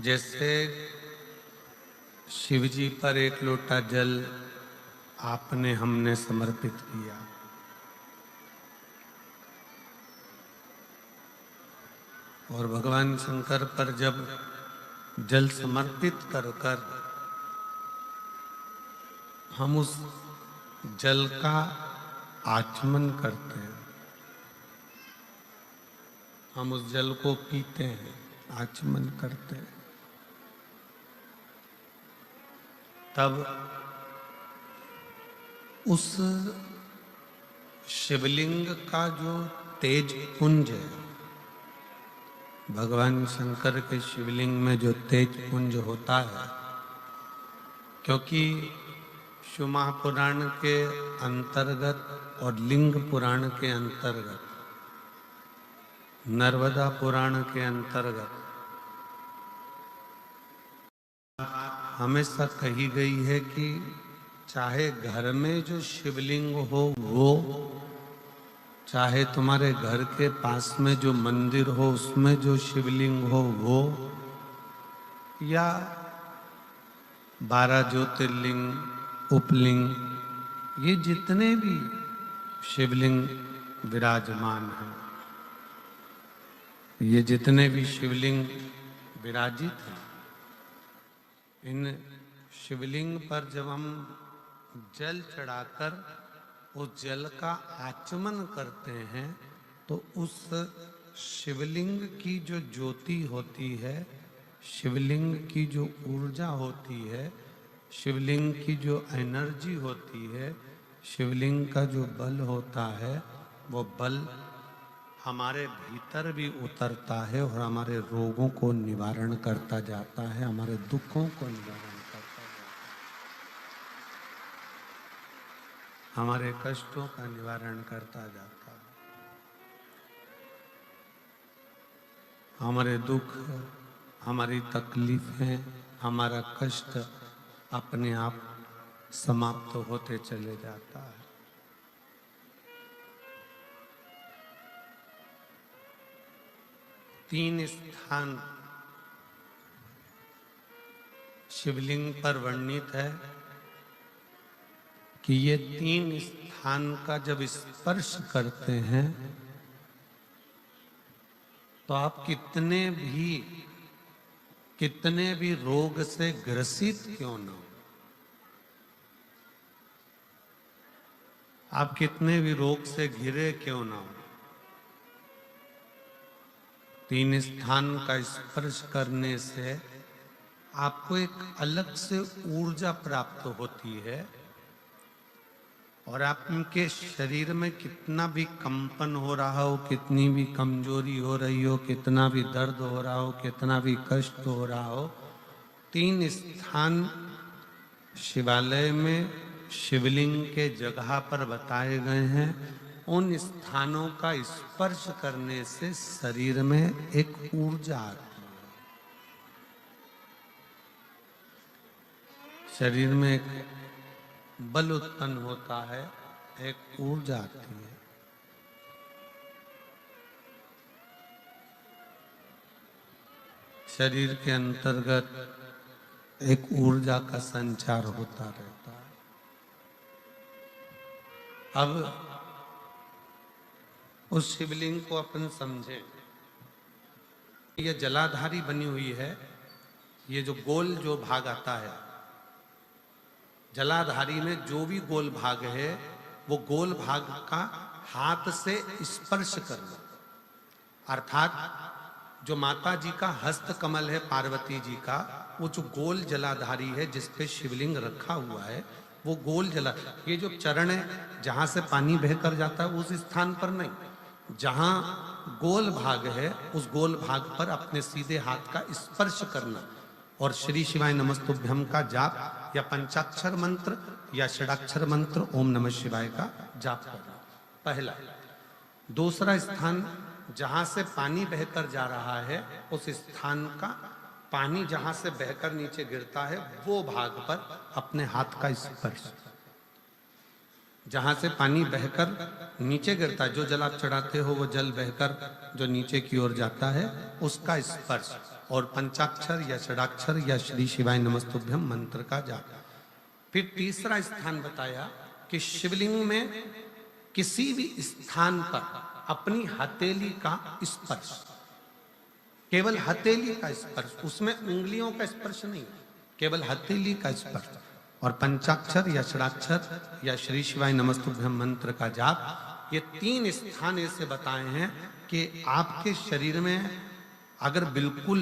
जैसे शिव जी पर एक लोटा जल आपने हमने समर्पित किया, और भगवान शंकर पर जब जल समर्पित कर कर हम उस जल का आचमन करते हैं, हम उस जल को पीते हैं, आचमन करते हैं, तब उस शिवलिंग का जो तेज पुंज है, भगवान शंकर के शिवलिंग में जो तेज पुंज होता है, क्योंकि शिव महापुराण के अंतर्गत और लिंग पुराण के अंतर्गत, नर्मदा पुराण के अंतर्गत हमेशा कही गई है कि चाहे घर में जो शिवलिंग हो वो, चाहे तुम्हारे घर के पास में जो मंदिर हो उसमें जो शिवलिंग हो वो, या 12 ज्योतिर्लिंग, उपलिंग, ये जितने भी शिवलिंग विराजमान हैं, ये जितने भी शिवलिंग विराजित हैं, इन शिवलिंग पर जब हम जल चढ़ाकर उस जल का आचमन करते हैं तो उस शिवलिंग की जो ज्योति होती है, शिवलिंग की जो ऊर्जा होती है, शिवलिंग की जो एनर्जी होती है, शिवलिंग का जो बल होता है, वो बल हमारे भीतर भी उतरता है और हमारे रोगों को निवारण करता जाता है, हमारे दुखों को निवारण करता जाता है, हमारे कष्टों का निवारण करता जाता है। हमारे दुख, हमारी तकलीफें, हमारा कष्ट अपने आप समाप्त होते चले जाता है। तीन स्थान शिवलिंग पर वर्णित है कि ये तीन स्थान का जब स्पर्श करते हैं तो आप कितने भी रोग से ग्रसित क्यों न हो, आप कितने भी रोग से घिरे क्यों ना हो, तीन स्थान का स्पर्श करने से आपको एक अलग से ऊर्जा प्राप्त होती है, और आपके शरीर में कितना भी कंपन हो रहा हो, कितनी भी कमजोरी हो रही हो, कितना भी दर्द हो रहा हो, कितना भी कष्ट हो रहा हो, तीन स्थान शिवालय में शिवलिंग के जगह पर बताए गए हैं। उन स्थानों का स्पर्श करने से शरीर में एक ऊर्जा आती है, शरीर में एक बल उत्पन्न होता है, एक ऊर्जा आती है। शरीर के अंतर्गत एक ऊर्जा का संचार होता रहता है। अब उस शिवलिंग को अपन समझे, ये जलाधारी बनी हुई है, ये जो गोल जो भाग आता है, जलाधारी में जो भी गोल भाग है वो गोल भाग का हाथ से स्पर्श करना, अर्थात जो माता जी का हस्त कमल है, पार्वती जी का, वो जो गोल जलाधारी है जिस पे शिवलिंग रखा हुआ है, वो गोल जला, ये जो चरण है जहां से पानी बहकर जाता है उस स्थान पर नहीं, जहां गोल भाग है उस गोल भाग पर अपने सीधे हाथ का स्पर्श करना और श्री शिवाय नमस्तुभ्यम का जाप या पंचाक्षर मंत्र या षडाक्षर मंत्र ओम नमः शिवाय का जाप करना, पहला। दूसरा स्थान जहां से पानी बहकर जा रहा है उस स्थान का पानी जहां से बहकर नीचे गिरता है वो भाग पर अपने हाथ का स्पर्श, जहां से पानी बहकर नीचे गिरता है, जो जल आप चढ़ाते हो वो जल बहकर जो नीचे की ओर जाता है उसका स्पर्श, और पंचाक्षर या षडाक्षर या श्री शिवाय नमस्तुभ्यम मंत्र का जाप। फिर तीसरा स्थान बताया कि शिवलिंग में किसी भी स्थान पर अपनी हथेली का स्पर्श, केवल हथेली का स्पर्श, उसमें उंगलियों का स्पर्श नहीं, केवल हथेली का स्पर्श, और पंचाक्षर या षडाक्षर या श्री शिवाय नमस्तुभ्यम मंत्र का जाप। ये 3 स्थान ऐसे बताए हैं कि आपके शरीर में अगर बिल्कुल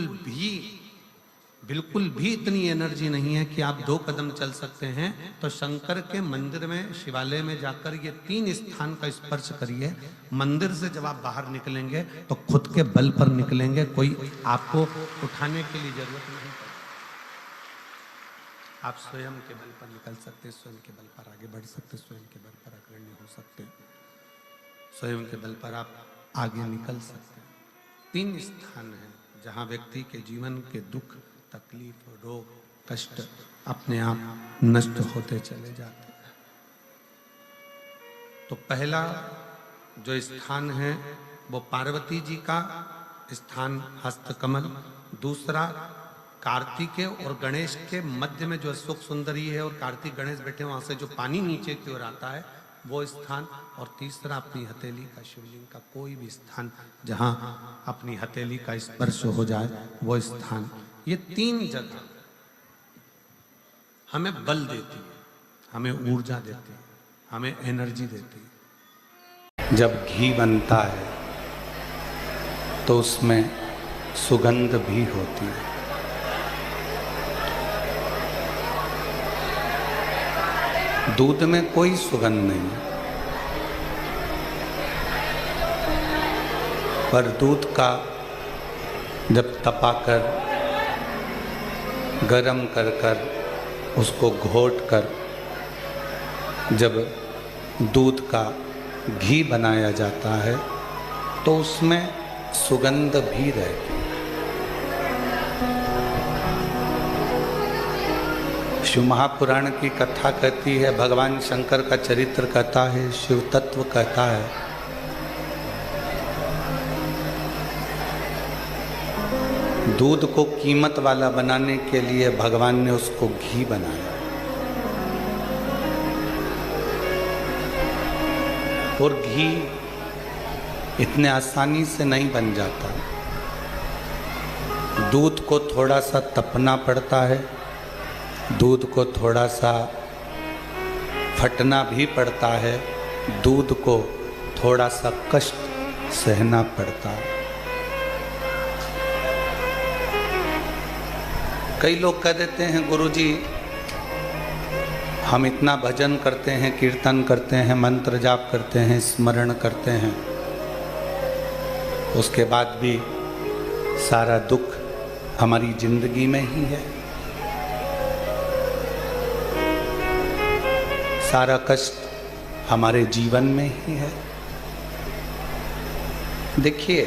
भी इतनी एनर्जी नहीं है कि आप 2 कदम चल सकते हैं, तो शंकर के मंदिर में, शिवालय में जाकर ये 3 स्थान का स्पर्श करिए। मंदिर से जब आप बाहर निकलेंगे तो खुद के बल पर निकलेंगे, कोई आपको उठाने के लिए जरूरत नहीं। आप स्वयं के बल पर निकल सकते हैं, स्वयं के बल पर आगे बढ़ सकते, स्वयं के बल पर अग्रणी हो सकते, स्वयं के बल पर आप आगे निकल सकते हैं। 3 स्थान हैं जहां व्यक्ति के जीवन के दुख, तकलीफ, रोग, कष्ट अपने आप नष्ट होते चले जाते हैं। तो पहला जो स्थान है वो पार्वती जी का स्थान हस्तकमल, दूसरा कार्तिकेय और गणेश के मध्य में जो अशोक सुंदरी है और कार्तिक गणेश बैठे वहां से जो पानी नीचे की ओर आता है वो स्थान, और तीसरा अपनी हथेली का, शिवलिंग का कोई भी स्थान जहां अपनी हथेली का स्पर्श हो जाए वो स्थान। ये 3 जगह हमें बल देती है, हमें ऊर्जा देती है, हमें एनर्जी देती है। जब घी बनता है तो उसमें सुगंध भी होती है। दूध में कोई सुगंध नहीं, पर दूध का जब तपाकर, गरम कर उसको घोट कर जब दूध का घी बनाया जाता है तो उसमें सुगंध भी रहती है। शिव महापुराण की कथा कहती है, भगवान शंकर का चरित्र कहता है, शिव तत्व कहता है, दूध को कीमत वाला बनाने के लिए भगवान ने उसको घी बनाया। और घी इतने आसानी से नहीं बन जाता, दूध को थोड़ा सा तपना पड़ता है, दूध को थोड़ा सा फटना भी पड़ता है, दूध को थोड़ा सा कष्ट सहना पड़ता है। कई लोग कह देते हैं, गुरुजी हम इतना भजन करते हैं, कीर्तन करते हैं, मंत्र जाप करते हैं, स्मरण करते हैं, उसके बाद भी सारा दुख हमारी जिंदगी में ही है, सारा कष्ट हमारे जीवन में ही है। देखिए,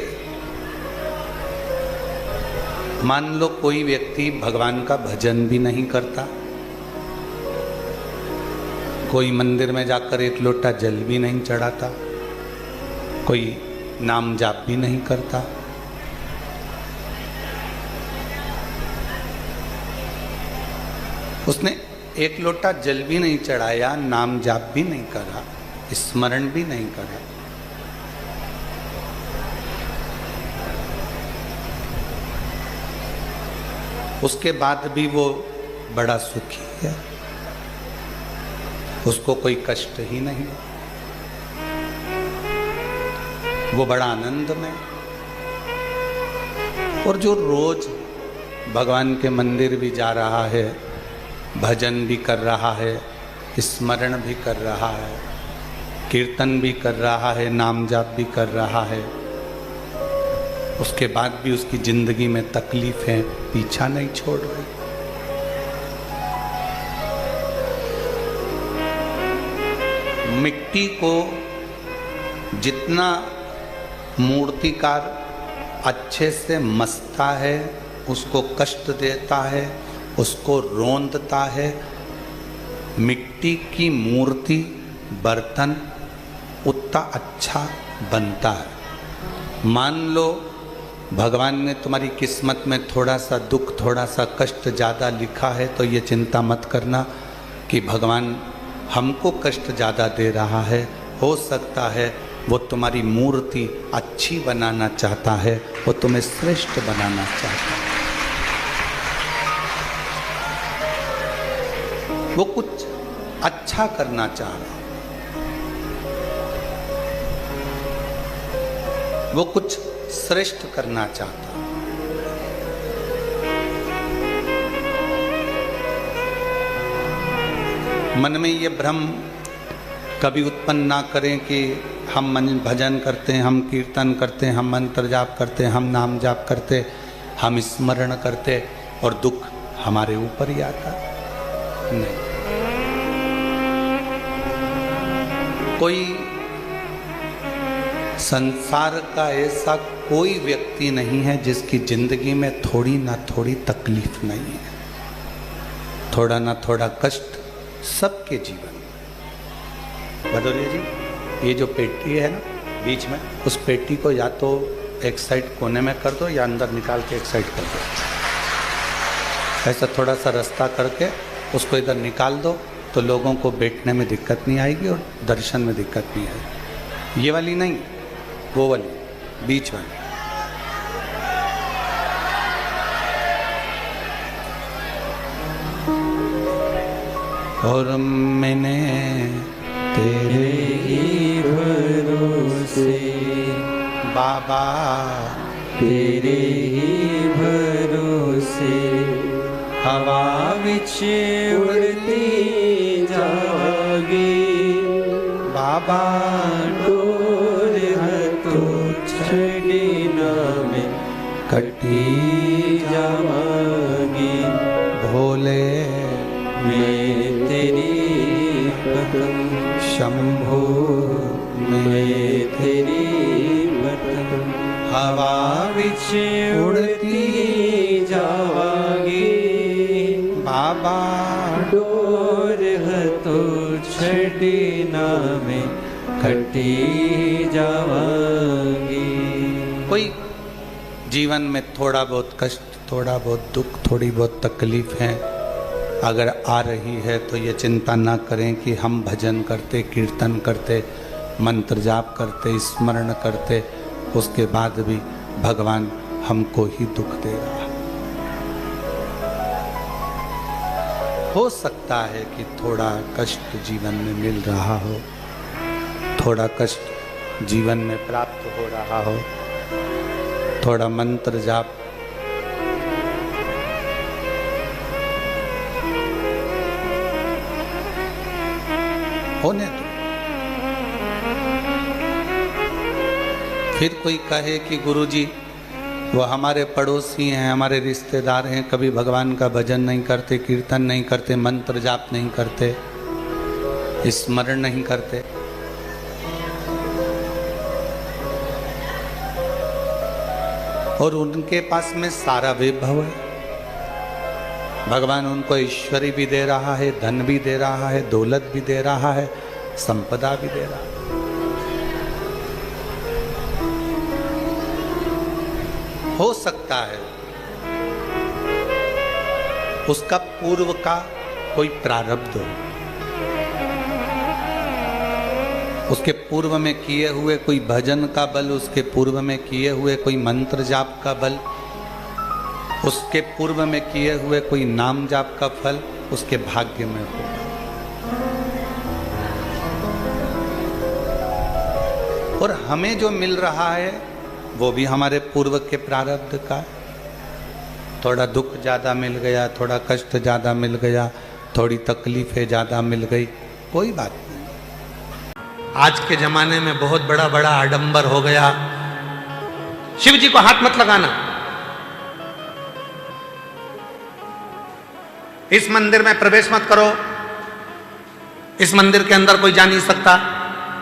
मान लो कोई व्यक्ति भगवान का भजन भी नहीं करता, कोई मंदिर में जाकर 1 लोटा जल भी नहीं चढ़ाता, कोई नाम जाप भी नहीं करता, उसने 1 लोटा जल भी नहीं चढ़ाया, नाम जाप भी नहीं करा, स्मरण भी नहीं करा, उसके बाद भी वो बड़ा सुखी है, उसको कोई कष्ट ही नहीं, वो बड़ा आनंद में। और जो रोज भगवान के मंदिर भी जा रहा है, भजन भी कर रहा है, स्मरण भी कर रहा है, कीर्तन भी कर रहा है, नाम जाप भी कर रहा है, उसके बाद भी उसकी जिंदगी में तकलीफें पीछा नहीं छोड़ रही। मिट्टी को जितना मूर्तिकार अच्छे से मसता है, उसको कष्ट देता है, उसको रोंदता है, मिट्टी की मूर्ति, बर्तन उतना अच्छा बनता है। मान लो भगवान ने तुम्हारी किस्मत में थोड़ा सा दुख, थोड़ा सा कष्ट ज़्यादा लिखा है, तो ये चिंता मत करना कि भगवान हमको कष्ट ज़्यादा दे रहा है। हो सकता है वो तुम्हारी मूर्ति अच्छी बनाना चाहता है, वो तुम्हें श्रेष्ठ बनाना चाहता है। वो कुछ अच्छा करना चाह रहा है, वो कुछ श्रेष्ठ करना चाहता है। मन में ये भ्रम कभी उत्पन्न ना करें कि हम भजन करते हैं, हम कीर्तन करते हैं, हम मंत्र जाप करते हैं, हम नाम जाप करते, हम स्मरण करते और दुख हमारे ऊपर ही आता। नहीं, कोई संसार का ऐसा कोई व्यक्ति नहीं है जिसकी जिंदगी में थोड़ी ना थोड़ी तकलीफ नहीं है, थोड़ा ना थोड़ा कष्ट सबके जीवन में। भदौरिया जी, ये जो पेटी है ना बीच में, उस पेटी को या तो एक साइड कोने में कर दो या अंदर निकाल के एक साइड कर दो। ऐसा थोड़ा सा रास्ता करके उसको इधर निकाल दो तो लोगों को बैठने में दिक्कत नहीं आएगी और दर्शन में दिक्कत नहीं आएगी। ये वाली नहीं, वो वाली बीच वाली। और मैंने तेरे ही भरोसे बाबा, तेरे ही भरोसे हवा विच उड़ती जागी बाबा डोर हथों छड़ी नामे कटी जावागी। भोले मैं तेरी पतंग शंभो मैं तेरी पतंग हवा विच उड़ती जावागी बाबा डोर हथों छड़ी नामे कटी जावागी। कोई जीवन में थोड़ा बहुत कष्ट, थोड़ा बहुत दुख, थोड़ी बहुत तकलीफ है अगर आ रही है तो ये चिंता ना करें कि हम भजन करते, कीर्तन करते, मंत्र जाप करते, स्मरण करते, उसके बाद भी भगवान हमको ही दुख दे रहा है। हो सकता है कि थोड़ा कष्ट जीवन में मिल रहा हो, थोड़ा कष्ट जीवन में प्राप्त हो रहा हो, थोड़ा मंत्र जाप होने दो। फिर कोई कहे कि गुरुजी वो हमारे पड़ोसी हैं, हमारे रिश्तेदार हैं, कभी भगवान का भजन नहीं करते, कीर्तन नहीं करते, मंत्र जाप नहीं करते, स्मरण नहीं करते। और उनके पास में सारा वैभव है, भगवान उनको ऐश्वर्य भी दे रहा है, धन भी दे रहा है, दौलत भी दे रहा है, संपदा भी दे रहा है। हो सकता है उसका पूर्व का कोई प्रारब्ध हो, उसके पूर्व में किए हुए कोई भजन का बल, उसके पूर्व में किए हुए कोई मंत्र जाप का बल, उसके पूर्व में किए हुए कोई नाम जाप का फल उसके भाग्य में हो। और हमें जो मिल रहा है वो भी हमारे पूर्व के प्रारब्ध का। थोड़ा दुख ज़्यादा मिल गया, थोड़ा कष्ट ज़्यादा मिल गया, थोड़ी तकलीफें ज़्यादा मिल गई, कोई बात नहीं। आज के जमाने में बहुत बड़ा बड़ा आडंबर हो गया। शिव जी को हाथ मत लगाना, इस मंदिर में प्रवेश मत करो, इस मंदिर के अंदर कोई जा नहीं सकता,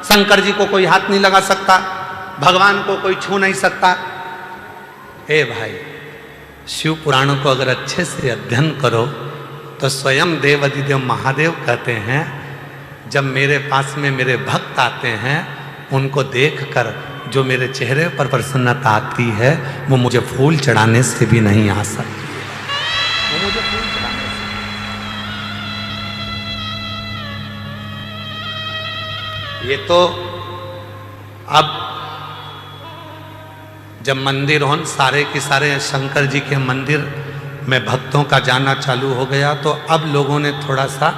शंकर जी को कोई हाथ नहीं लगा सकता, भगवान को कोई छू नहीं सकता। ए भाई, शिव पुराणों को अगर अच्छे से अध्ययन करो तो स्वयं देव अधिदेव महादेव कहते हैं, जब मेरे पास में मेरे भक्त आते हैं उनको देखकर जो मेरे चेहरे पर प्रसन्नता आती है वो मुझे फूल चढ़ाने से भी नहीं आ सकती, वो मुझे फूल चढ़ाने से। ये तो अब जब मंदिर हो सारे के सारे शंकर जी के मंदिर में भक्तों का जाना चालू हो गया, तो अब लोगों ने थोड़ा सा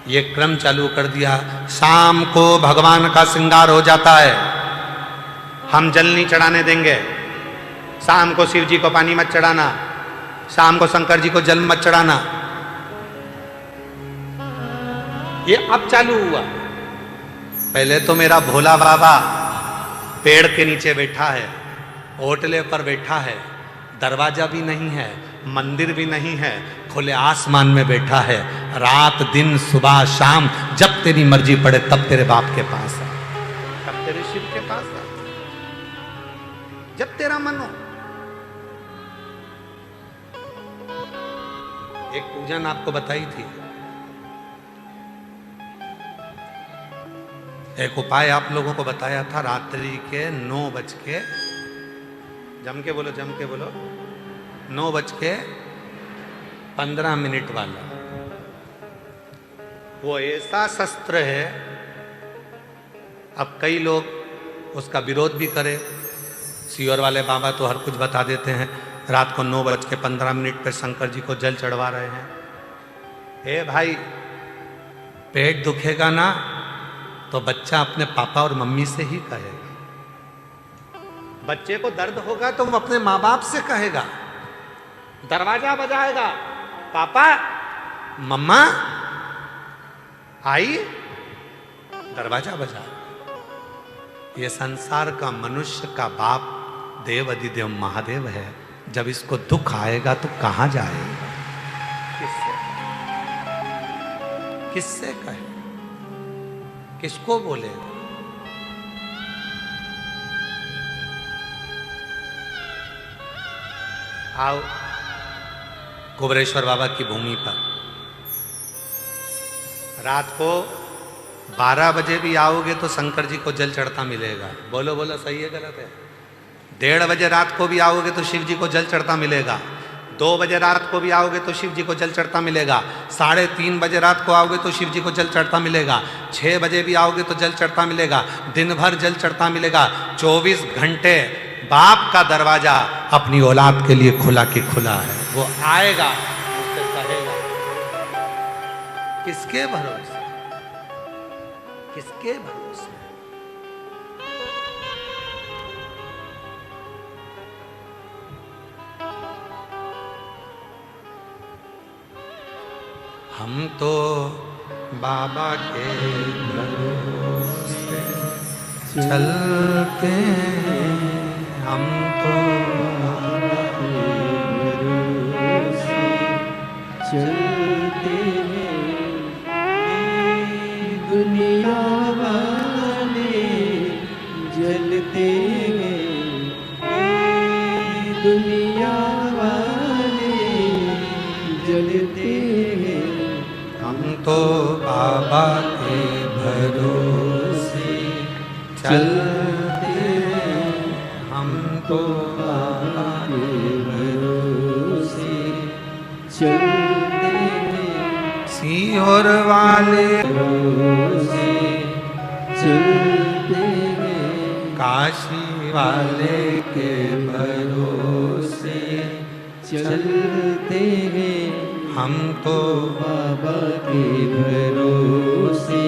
ये क्रम चालू कर दिया, शाम को भगवान का श्रृंगार हो जाता है, हम जल नहीं चढ़ाने देंगे, शाम को शिव जी को पानी मत चढ़ाना, शाम को शंकर जी को जल मत चढ़ाना। ये अब चालू हुआ। पहले तो मेरा भोला बाबा पेड़ के नीचे बैठा है, होटले पर बैठा है, दरवाजा भी नहीं है, मंदिर भी नहीं है, खुले आसमान में बैठा है, रात दिन सुबह शाम जब तेरी मर्जी पड़े तब तेरे बाप के पास आ, तब तेरे शिव के पास आ, जब तेरा मन हो। एक पूजन आपको बताई थी, एक उपाय आप लोगों को बताया था, रात्रि के 9:00 जम के बोलो 9:15 वाला। वो ऐसा शस्त्र है, अब कई लोग उसका विरोध भी करे, सीवर वाले बाबा तो हर कुछ बता देते हैं, रात को 9:15 पर शंकर जी को जल चढ़वा रहे हैं। ए भाई, पेट दुखेगा ना तो बच्चा अपने पापा और मम्मी से ही कहेगा, बच्चे को दर्द होगा तो वो अपने माँ बाप से कहेगा, दरवाजा बजाएगा, पापा मम्मा आई, दरवाजा बजा। ये संसार का मनुष्य का बाप देव अधिदेव महादेव है, जब इसको दुख आएगा तो कहां जाएगा, किससे कहे, किसको बोलेगा। आओ कुबरेश्वर बाबा की भूमि पर रात को 12 बजे भी आओगे तो शंकर जी को जल चढ़ता मिलेगा। बोलो बोलो, सही है गलत है? 1:30 बजे रात को भी आओगे तो शिव जी को जल चढ़ता मिलेगा। 2 बजे रात को भी आओगे तो शिव जी को जल चढ़ता मिलेगा। 3:30 बजे रात को आओगे तो शिव जी को जल चढ़ता मिलेगा। 6 बजे भी आओगे तो जल चढ़ता मिलेगा। दिन भर जल चढ़ता मिलेगा। 24 घंटे बाप का दरवाजा अपनी औलाद के लिए खुला की खुला है। वो आएगा, उससे कहेगा। किसके भरोसे, किसके भरोसे? हम तो बाबा के भरोसे चलते हैं, हम तो बाबा के भरोसे चलते हैं, दुनिया वाले जलते हैं, दुनिया वाले जलते हैं, हम तो बाबा के भरोसे चलते हैं, हम तो बाबा के भरोसे चलते हैं, सीहोर वाले भरोसे चलते हैं, काशी वाले के भरोसे चलते हैं, हम तो बाबा के भरोसे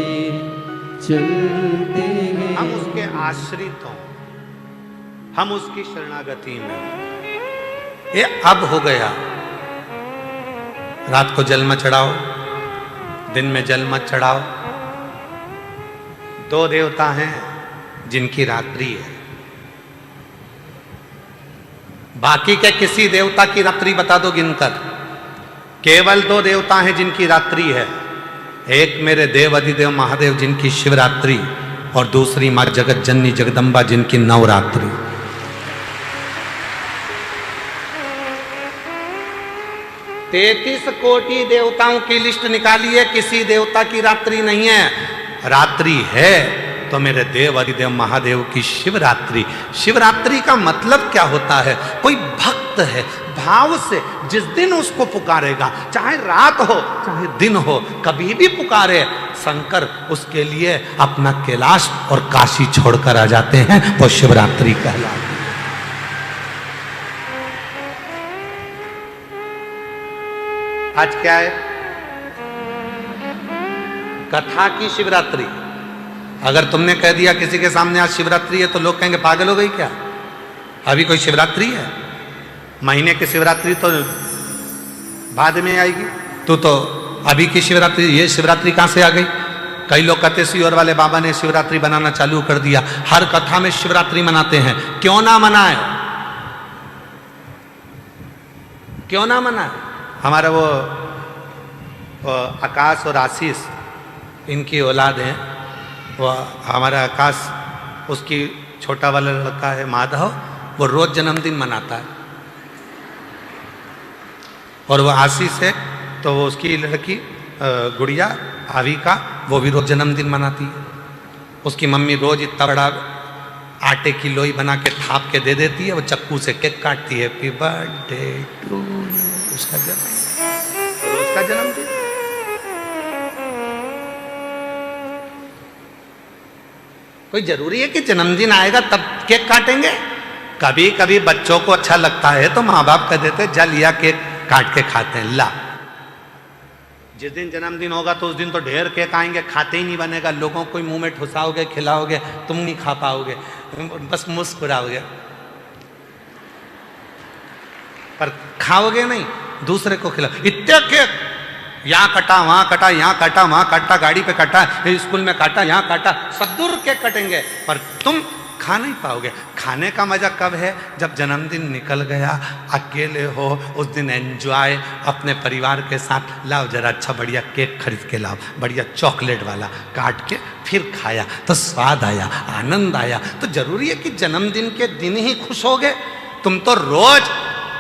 चलते हैं। हम उसके आश्रित हों, हम उसकी शरणागति में। ये अब हो गया, रात को जल मत चढ़ाओ, दिन में जल मत चढ़ाओ। 2 देवता हैं जिनकी रात्रि है, बाकी के किसी देवता की रात्रि बता दो गिनकर। केवल 2 देवता हैं जिनकी रात्रि है, एक मेरे देव अधिदेव महादेव जिनकी शिवरात्रि, और दूसरी मां जगत जननी जगदम्बा जिनकी नवरात्रि। 33 कोटि देवताओं की लिस्ट निकालिए, किसी देवता की रात्रि नहीं है। रात्रि है तो मेरे देव अधिदेव महादेव की शिवरात्रि। शिवरात्रि का मतलब क्या होता है? कोई भक्त है, भाव से जिस दिन उसको पुकारेगा, चाहे रात हो चाहे दिन हो, कभी भी पुकारे शंकर, उसके लिए अपना कैलाश और काशी छोड़कर आ जाते हैं। वो शिवरात्रि कहलाती है। आज क्या है? कथा की शिवरात्रि। अगर तुमने कह दिया किसी के सामने आज शिवरात्रि है तो लोग कहेंगे पागल हो गई क्या? अभी कोई शिवरात्रि है? महीने की शिवरात्रि तो बाद में आएगी। तो अभी की शिवरात्रि, ये शिवरात्रि कहां से आ गई? कई लोग कहते सियोर वाले बाबा ने शिवरात्रि बनाना चालू कर दिया। हर कथा में शिवरात्रि मनाते हैं, क्यों ना मनाए? क्यों ना मनाए? हमारा वो आकाश और आशीष, इनकी औलाद है। वो हमारा आकाश, उसकी छोटा वाला लड़का है माधव, वो रोज जन्मदिन मनाता है। और वो आशीष है तो वो उसकी लड़की गुड़िया आविका, वो भी रोज जन्मदिन मनाती है। उसकी मम्मी रोज इतना बड़ा आटे की लोई बना के थाप के दे देती है, वो चक्कू से केक काटती है, हैप्पी बर्थडे टू यू, उसका जन्मदिन। कोई जरूरी है कि जन्मदिन आएगा तब केक काटेंगे? कभी कभी बच्चों को अच्छा लगता है तो माँ बाप कह देते जा लिया केक काट के खाते हैं। ला, जिस दिन जन्मदिन होगा तो उस दिन तो ढेर केक आएंगे, खाते ही नहीं बनेगा। लोगों को मुंह में ठुसाओगे, खिलाओगे, तुम नहीं खा पाओगे, बस मुस्कुराओगे, पर खाओगे नहीं, दूसरे को खिलाओ। इतने केक, यहाँ कटा वहां कटा, यहाँ काटा वहां काटा, गाड़ी पे काटा, स्कूल में काटा, यहाँ काटा, सब दूर केक कटेंगे, पर तुम खा नहीं पाओगे। खाने का मजा कब है? जब जन्मदिन निकल गया, अकेले हो, उस दिन एंजॉय अपने परिवार के साथ। लाओ जरा अच्छा बढ़िया केक खरीद के लाओ, बढ़िया चॉकलेट वाला, काट के फिर खाया तो स्वाद आया, आनंद आया। तो जरूरी है कि जन्मदिन के दिन ही खुश होगे? तुम तो रोज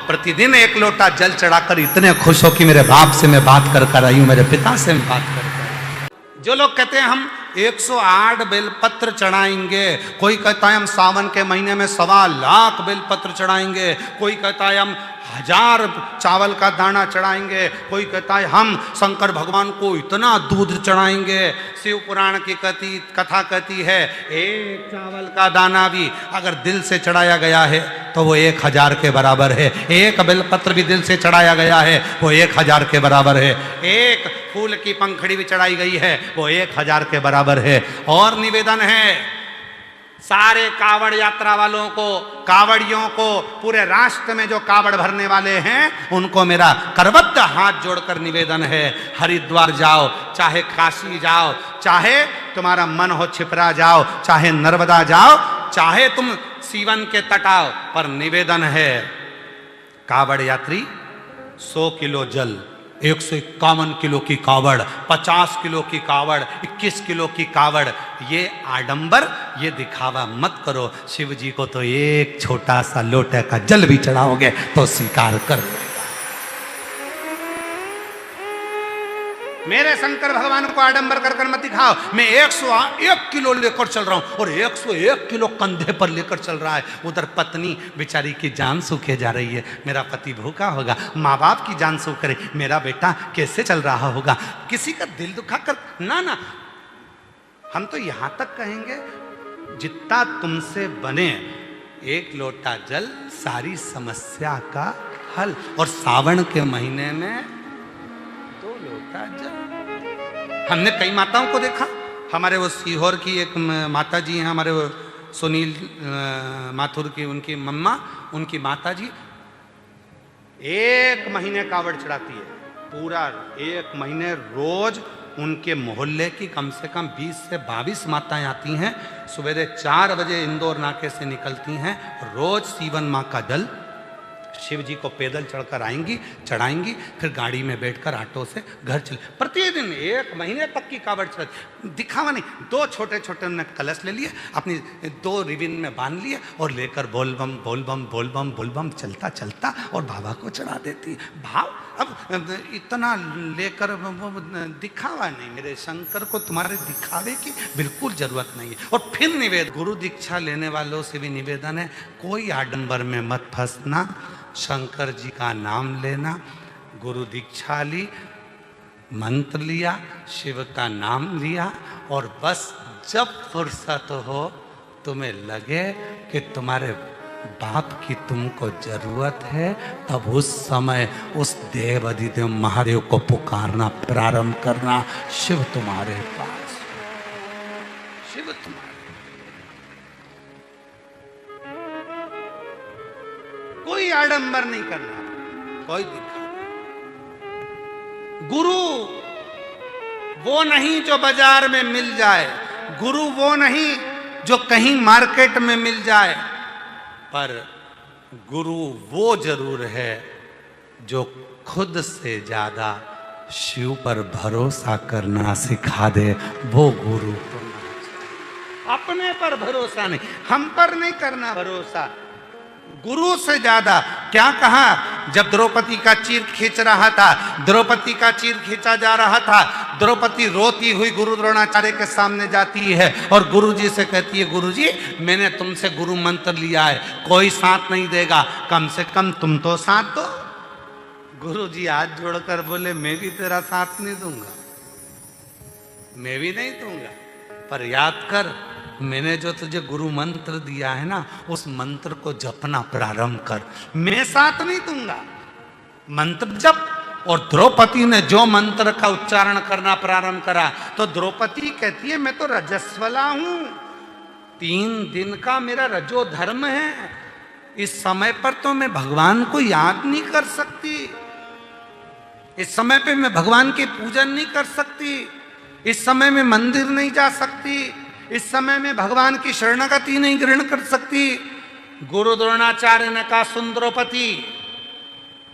प्रतिदिन एक लोटा जल चढ़ाकर इतने खुश हो कि मेरे बाप से मैं बात कर आई हूं, मेरे पिता से मैं बात कर। जो लोग कहते हैं हम 108 बेलपत्र चढ़ाएंगे, कोई कहता है हम सावन के महीने में 1.25 लाख बेलपत्र चढ़ाएंगे, कोई कहता है हम 1000 चावल का दाना चढ़ाएंगे, कोई कहता है हम शंकर भगवान को इतना दूध चढ़ाएंगे। शिव पुराण की कथा कहती है एक चावल का दाना भी अगर दिल से चढ़ाया गया है तो वो 1000 के बराबर है। एक बेलपत्र भी दिल से चढ़ाया गया है वो 1000 के बराबर है। एक फूल की पंखड़ी भी चढ़ाई गई है वो 1000 के बराबर है। और निवेदन है सारे कावड़ यात्रा वालों को, कावड़ियों को, पूरे राष्ट्र में जो कावड़ भरने वाले हैं उनको मेरा करबद्ध हाथ जोड़कर निवेदन है, हरिद्वार जाओ, चाहे काशी जाओ, चाहे तुम्हारा मन हो छिपरा जाओ, चाहे नर्मदा जाओ, चाहे तुम सीवन के तट आओ, पर निवेदन है कावड़ यात्री 100 किलो जल, 151 किलो की कावड़, 50 किलो की कावड़, 21 किलो की कावड़, ये आडंबर, ये दिखावा मत करो। शिव जी को तो एक छोटा सा लोटे का जल भी चढ़ाओगे तो स्वीकार कर लेगा। मेरे शंकर भगवान को आडंबर कर कर मत दिखाओ। मैं 101 किलो लेकर चल रहा हूं और 101 किलो कंधे पर लेकर चल रहा है। उधर पत्नी बेचारी की जान सूखे जा रही है, मेरा पति भूखा होगा, माँ बाप की जान सूख रही, मेरा बेटा कैसे चल रहा होगा, किसी का दिल दुखा कर ना ना। हम तो यहां तक कहेंगे जितना तुमसे बने, एक लोटा जल सारी समस्या का हल। और सावन के महीने में 2 लोटा जल। हमने कई माताओं को देखा, हमारे वो सीहोर की एक माता जी हैं, हमारे वो सुनील माथुर की उनकी मम्मा, उनकी माता जी 1 महीने कावड़ चढ़ाती है, पूरा 1 महीने रोज। उनके मोहल्ले की कम से कम 20 से 22 माताएं आती हैं, सवेरे 4 बजे इंदौर नाके से निकलती हैं, रोज सीवन माँ का जल शिव जी को पैदल चढ़कर आएंगी, चढ़ाएंगी, फिर गाड़ी में बैठकर ऑटो से घर चले। प्रतिदिन 1 महीने तक की कावड़ चढ़, दिखावा नहीं। 2 छोटे छोटे उन्होंने कलश ले लिए, अपनी 2 रिबिन में बांध लिए और लेकर बोल बम बोल बम बोल बम बोल बम चलता चलता और बाबा को चढ़ा देती। भाव अब इतना लेकर वो दिखावा नहीं, मेरे शंकर को तुम्हारे दिखावे की बिल्कुल जरूरत नहीं है। और फिर निवेदन, गुरु दीक्षा लेने वालों से भी निवेदन है, कोई आडंबर में मत फंसना, शंकर जी का नाम लेना। गुरु दीक्षा ली, मंत्र लिया, शिव का नाम लिया, और बस जब फुर्सत हो तुम्हें लगे कि तुम्हारे बाप की तुमको जरूरत है, तब उस समय उस देव अधिदेव महादेव को पुकारना प्रारंभ करना। शिव तुम्हारे पास, शिव तुम्हारे, कोई आडंबर नहीं करना, कोई दिखा। गुरु वो नहीं जो बाजार में मिल जाए, गुरु वो नहीं जो कहीं मार्केट में मिल जाए, पर गुरु वो जरूर है जो खुद से ज्यादा शिव पर भरोसा करना सिखा दे। वो गुरु अपने पर भरोसा नहीं, हम पर नहीं करना भरोसा, गुरु से ज्यादा। क्या कहा जब द्रौपदी का चीर खींच रहा था, द्रौपदी का चीर खींचा जा रहा था, द्रौपदी रोती हुई गुरु द्रोणाचार्य के सामने जाती है और गुरु जी से कहती है, गुरु जी मैंने तुमसे गुरु मंत्र लिया है, कोई साथ नहीं देगा, कम से कम तुम तो साथ दो। गुरु जी हाथ जोड़कर बोले, मैं भी तेरा साथ नहीं दूंगा, मैं भी नहीं दूंगा, पर याद कर मैंने जो तुझे गुरु मंत्र दिया है ना, उस मंत्र को जपना प्रारंभ कर, मैं साथ नहीं दूंगा, मंत्र जप। और द्रौपदी ने जो मंत्र का उच्चारण करना प्रारंभ करा, तो द्रौपदी कहती है मैं तो रजस्वला हूं, 3 दिन का मेरा रजो धर्म है, इस समय पर तो मैं भगवान को याद नहीं कर सकती, इस समय पे मैं भगवान की पूजन नहीं कर सकती, इस समय में मंदिर नहीं जा सकती, इस समय में भगवान की शरणागति नहीं ग्रहण कर सकती। गुरु द्रोणाचार्य ने कहा, सुन द्रौपदी,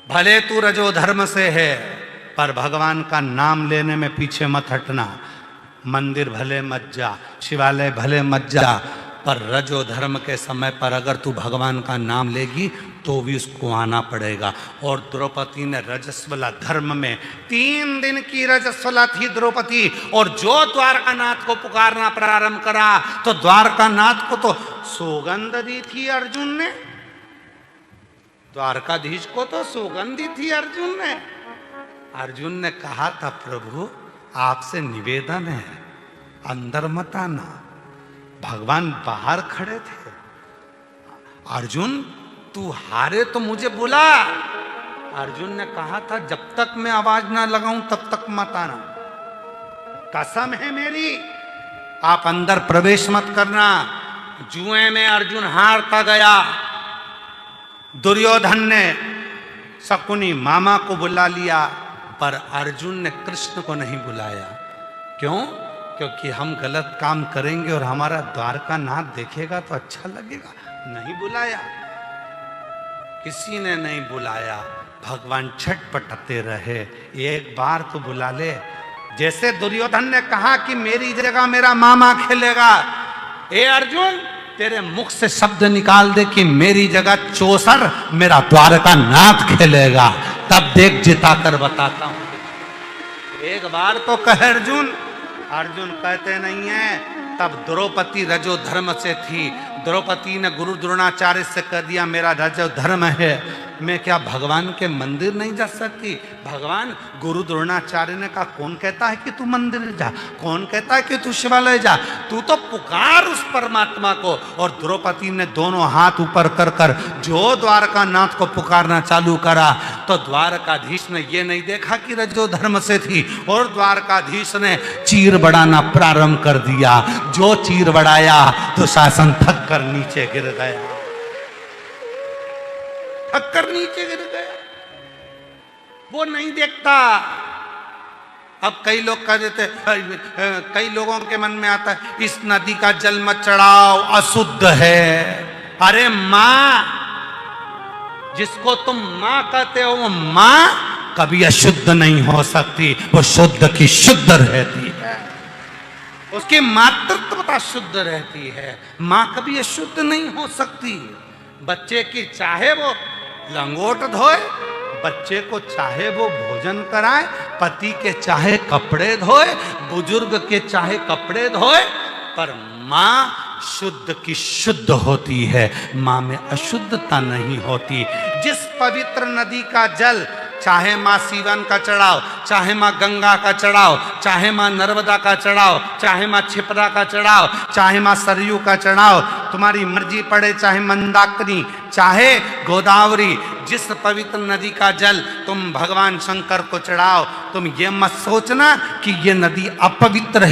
भले तू रजो धर्म से है, पर भगवान का नाम लेने में पीछे मत हटना, मंदिर भले मत जा, शिवालय भले मत जा, पर रजो धर्म के समय पर अगर तू भगवान का नाम लेगी तो भी उसको आना पड़ेगा। और द्रौपदी ने रजस्वला धर्म में 3 दिन की रजस्वला थी द्रौपदी, और जो द्वारकानाथ को पुकारना प्रारंभ करा तो द्वारकानाथ को तो सौगंध दी थी अर्जुन ने, द्वारकाधीश को तो सौगंध दी थी अर्जुन ने। अर्जुन ने कहा था, प्रभु आपसे निवेदन है, अंदर मत आना, भगवान बाहर खड़े थे। अर्जुन तू हारे तो मुझे बुला। अर्जुन ने कहा था, जब तक मैं आवाज ना लगाऊं तब तक मत आना, कसम है मेरी, आप अंदर प्रवेश मत करना। जुए में अर्जुन हारता गया, दुर्योधन ने शकुनी मामा को बुला लिया, पर अर्जुन ने कृष्ण को नहीं बुलाया। क्यों? क्योंकि हम गलत काम करेंगे और हमारा द्वारकानाथ देखेगा तो अच्छा लगेगा, नहीं बुलाया, किसी ने नहीं बुलाया। भगवान छटपटाते रहे, एक बार तो बुला ले। जैसे दुर्योधन ने कहा कि मेरी जगह मेरा मामा खेलेगा, ए अर्जुन तेरे मुख से शब्द निकाल दे कि मेरी जगह चौसर मेरा द्वारकानाथ खेलेगा, तब देख जिता कर बताता हूं। एक बार तो कहे अर्जुन, अर्जुन कहते नहीं है। तब द्रौपदी रजो धर्म से थी, द्रौपदी ने गुरु द्रोणाचार्य से कह दिया, मेरा रजो धर्म है, मैं क्या भगवान के मंदिर नहीं जा सकती? भगवान गुरु द्रोणाचार्य ने कहा, कौन कहता है कि तू मंदिर जा, कौन कहता है कि तू शिवालय जा, तू तो पुकार उस परमात्मा को। और द्रौपदी ने दोनों हाथ ऊपर कर कर जो द्वारकानाथ को पुकारना चालू करा, तो द्वारकाधीश ने ये नहीं देखा कि रजो धर्म से थी, और द्वारकाधीश ने चीर बढ़ाना प्रारंभ कर दिया। जो चीर बढ़ाया तो शासन थक कर नीचे गिर गया, थक कर नीचे गिर गया, वो नहीं देखता। अब कई लोग कह देते, कई लोगों के मन में आता है, इस नदी का जल मत चढ़ाओ, अशुद्ध है। अरे मां, जिसको तुम मां कहते हो, वो मां कभी अशुद्ध नहीं हो सकती, वो शुद्ध की शुद्ध रहती है, उसकी मातृत्वता शुद्ध रहती है, मां कभी अशुद्ध नहीं हो सकती। बच्चे की चाहे वो लंगोट धोए, बच्चे को चाहे वो भोजन कराए, पति के चाहे कपड़े धोए, बुजुर्ग के चाहे कपड़े धोए, पर माँ शुद्ध की शुद्ध होती है, माँ में अशुद्धता नहीं होती। जिस पवित्र नदी का जल, चाहे माँ सीवन का चढ़ाओ, चाहे माँ गंगा का चढ़ाओ, चाहे माँ नर्मदा का चढ़ाओ, चाहे माँ क्षिप्रा का चढ़ाओ, चाहे माँ सरयू का चढ़ाओ, तुम्हारी मर्जी पड़े, चाहे मंदाकिनी, चाहे गोदावरी, जिस पवित्र नदी का जल तुम भगवान शंकर को चढ़ाओ, तुम ये मत सोचना कि ये नदी अपवित्र है।